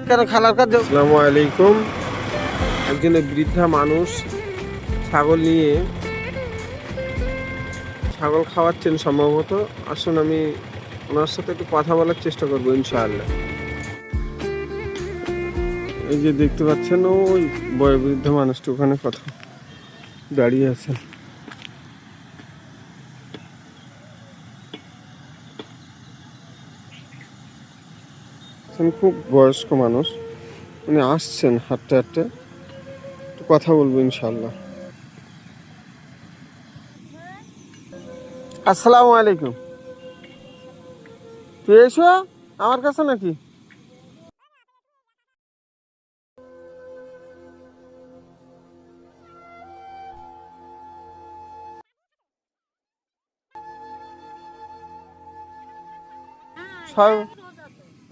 কেন খালার কাজ? আসসালামু আলাইকুম। একজন বৃদ্ধা মানুষ ছাগল নিয়ে ছাগল খাওয়াচ্ছেন সম্ভবত। আসুন আমি ওনার সাথে একটু কথা বলার চেষ্টা করবো ইনশাআল্লাহ। এই যে দেখতে পাচ্ছেন ওই বয়োবৃদ্ধ মানুষটা ওখানে কথা দাঁড়িয়ে আছেন। খুব বয়স্ক মানুষ, উনি আসছেন হাঁটতে হাঁটতে, একটু কথা বলবো ইনশাআল্লাহ। আসসালামু আলাইকুম। তুই এসো আমার কাছে নাকি?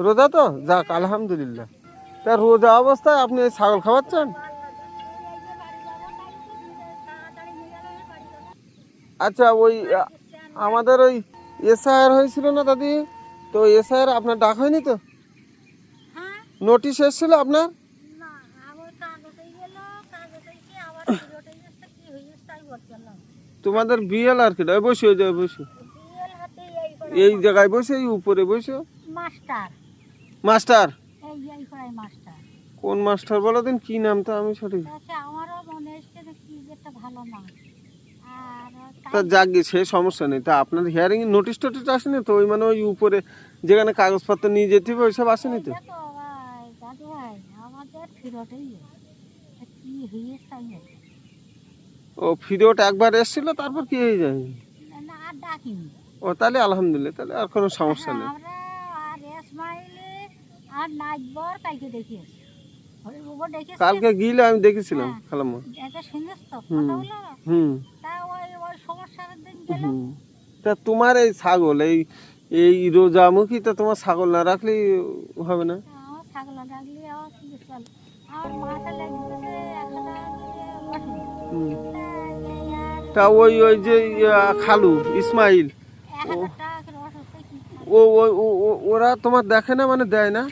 রোজা তো যাক আলহামদুলিল্লাহ। তা রোজা অবস্থায় আপনি এই ছাগল খাওয়াচ্ছেন? আচ্ছা, ওই আমাদের ওই এসআইআর হয়েছিল না দাদি, তো এসআইআর আপনার ডাক হয়নি তো? নোটিশ এসেছিল আপনার? তোমাদের বিএল আর কি বসে যায়, বসে এই জায়গায় বসে, এই উপরে বসে। মাস্টার কোন মাস্টার বলো দিন, কি নামটা আমি সঠিক। তা যাক গে, সে সমস্যা নেই। তা আপনার হিয়ারিং নোটিশ টোটিস আসেনি তো? ওই মানে ওই উপরে যেখানে কাগজপত্র নিয়ে যেতে হবে ওইসব আসেনি তো? ও ফিরোট একবার এসেছিল, তারপর কি হয়ে যায়? ও তাহলে আলহামদুলিল্লাহ, তাহলে আর কোনো সমস্যা নেই। কালকে গিয়ে আমি দেখেছিলাম খালাম্মা। হুম। তা তোমার এই ছাগল এই এই রোজামুখী, তো তোমার ছাগল না রাখলেই হবে না। তা ওই ওই যে খালু ইসমাইল, ও ওরা তোমার দেখে না, মানে দেয় না?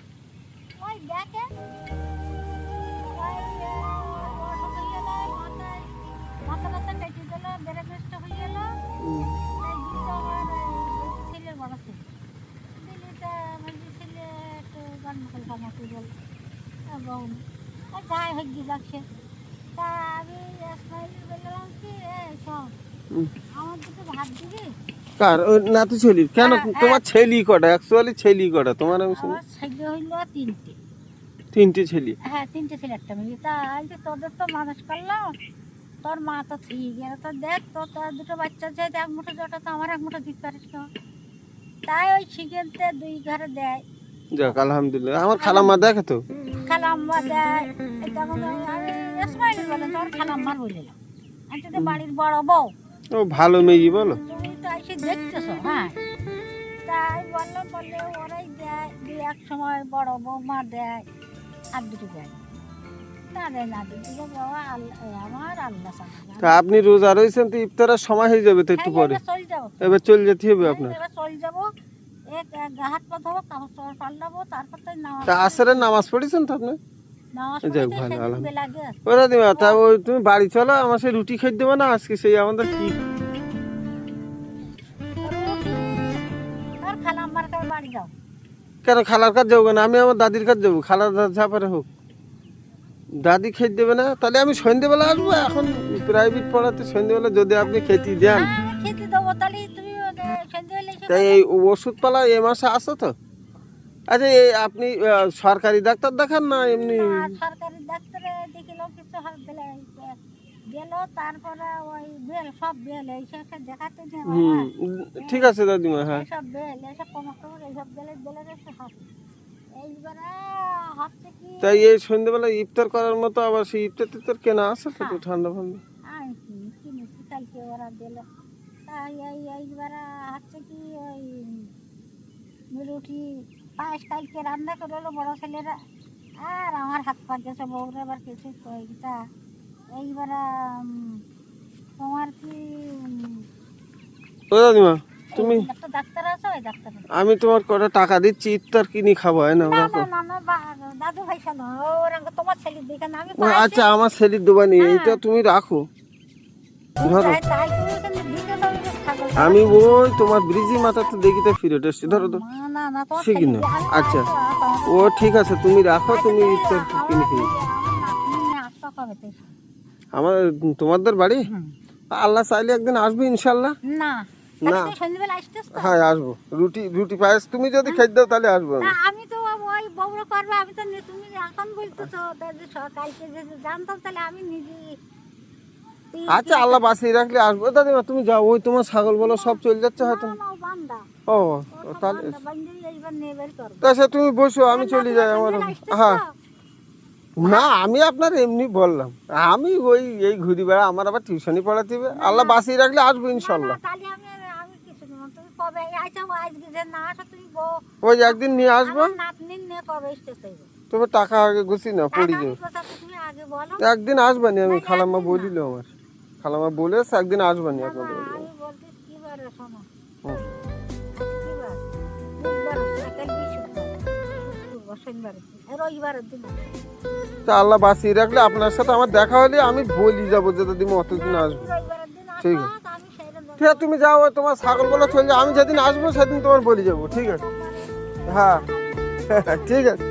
কার নাতি ছেলি? কেন তোমার ছেলি কটা? অ্যাকচুয়ালি ছেলি কটা তোমার? আমি শুনি তিনটে ছেলি। হ্যাঁ, তিনটে ছেলে একটা মেয়ে। তা তোদের তো মানুষ করলাম, তোর মা তো ঠিক গেল, তো দেখ তো তোর দুটো বাচ্চা চাই, এক মুঠো জটা তো আমার এক মুঠো দিতে পারিস না। তাই ওই শিখেতে দুই ঘরে দেয়। যাক আলহামদুলিল্লাহ। আমার খালাম্মা দেখে তো, খালাম্মা দেয়। তখন আমি ইসমাইল বলে তোর খালাম্মার বললাম, আমি তো বাড়ির বড় বউ। ও ভালো মেয়ে বলো, তুমি তো এসে দেখতেছো। হ্যাঁ, তাই বললাম, বললে ওরাই দেয়। দুই এক সময় বড় বৌমা দেয়, আর দুটো দেয় না, দেয় না, দুটো বাবা আমার আল্লাহ। তা আপনি রোজা রয়েছেন, তো ইফতারের সময় হয়ে যাবে তো একটু পরে। চলে যাবো, এবার চলে যেতে হবে আপনার। এবার চলে যাবো, হাত পা ধোবো, কাপড় চোপড় পাল্টাবো, তারপর তো তা আসরের নামাজ পড়েছেন তো আপনি? যাক ভালো আলহামদুলিল্লাহ। ওরা দিমা, তা ওই তুমি বাড়ি চলো, আমার সেই রুটি খেয়ে দেবো না আজকে? সেই আমাদের কি কেন খালার কাজ যাবো না? আমি আমার দাদির কাজ যাবো, খালার যা পারে হোক। দাদি খেতে দেবে না, তাহলে আমি সন্ধ্যেবেলা আসবো। এখন প্রাইভেট পড়াতে সন্ধ্যেবেলা যদি আপনি খেতে দেন, তাই এই ওষুধপালা এ মাসে আসো তো? আচ্ছা, এই আপনি সরকারি ডাক্তার দেখান না এমনি? সরকারি ডাক্তারে দেখিলেও কিছু গেল, তারপরে ওই বেল, সব বেল এইসব দেখাতে। ঠিক আছে দাদিমা। হ্যাঁ, সব বেল এইসব কমর এইসব বেলের একটু এইবারে হচ্ছে কি, তাই এই সন্ধ্যেবেলা ইফতার করার মতো আবার সেই ইফতার টিফতার কেনা আছে তো, ঠান্ডা ফান্ডা কিনেছি কালকে ওরা দিল। তাই এইবারে হচ্ছে কি, ওই রুটি পায়েস কালকে রান্না করলো বড় ছেলেরা, আর আমার হাত পা গেছে বউরা আবার কিছু কইতা। এইবারে তোমার কি ও দাদিমা, তুমি একটা ডাক্তার আছে ওই ডাক্তার। আমি তোমার কটা টাকা দিচ্ছি, ইফতার কিনে খাবো, হয় না? না রাখো। না না না দাদু ভাই শোনো ওরা তোমার ছেলে দেখে না আমি আচ্ছা, আমার ছেলের দোকানি, হ্যাঁ। এইটা তুমি রাখো, ধরো। তাই তুমি এখানে দিতে দাও যে ছাগল। আমি ওই তোমার ব্রিজি মাথা তো দেখিতে ফিরত এসছি, ধরো তো। না না না তোমার ঠিক ছেলে না? আমি আচ্ছা। আসবো, ও ঠিক আছে, তুমি রাখো, তুমি ইফতার কিনে খেয়ে। আসবো কবে থেকে? আমার তোমাদের বাড়ি হুম। আল্লাহ চাইলে একদিন আসবে ইনশাল্লাহ। না না। তুমি সন্ধ্যেবেলা আসতেছ তো? হ্যাঁ আসবো, রুটি রুটি পায়েস তুমি যদি খেতে দাও তাহলে আসবো আমি। না আমি তো ওই বউরা করবে আমি তো তুমি এখন বলতেছো তাহলে সকালকে যদি জানতাম তাহলে আমি নিজে আচ্ছা, আল্লাহ বাঁচিয়ে রাখলে আসবো। দাদিমা তুমি যাও, ওই তোমার ছাগল বলো সব চলে যাচ্ছে হয়তো। বান্দা ও তাহলে বান্দাই এইবার নিয়ে বের করবো। তা সে তুমি বসো, আমি চলে যাই আমার। হ্যাঁ না, আমি আপনার এমনি বললাম, আমি ওই এই ঘুরি বেড়া, আমার আবার টিউশনি পড়াতে হবে। আল্লাহ বাঁচিয়ে রাখলে আসবো ইনশাল্লাহ। তাহলে আমি আমি কিছু না তুমি কবে আইছো আজকে যে না আসো তুমি বউ ওই একদিন নিয়ে আসবো, আমার নাতনি নিয়ে কবে আসতেছ? তবে টাকা আগে গুছি না পড়ি যাবে। তুমি আগে বলো। একদিন আসবানি, আমি খালাম্মা বলিল, আমার খালাম্মা বলেছে একদিন আসবানি আপনাদের বাড়ি। আমি বলতে কি বার শোনো হুম। কি বার বুধবার সকাল শুক্রবার শনিবার রবিবারের দিন তা আল্লাহ বাঁচিয়ে রাখলে আপনার সাথে আমার দেখা হলে আমি বলি যাবো যে দাদিমা অতদিন আসবো। রবিবারের দিন ঠিক আসো আছে। আমি সেই দিন ঠিক আছে, তুমি যাও, ওই তোমার ছাগল বলে চলে যাও, আমি যেদিন আসবো সেদিন তোমার বলি যাবো। ঠিক আছে, হ্যাঁ ঠিক আছে।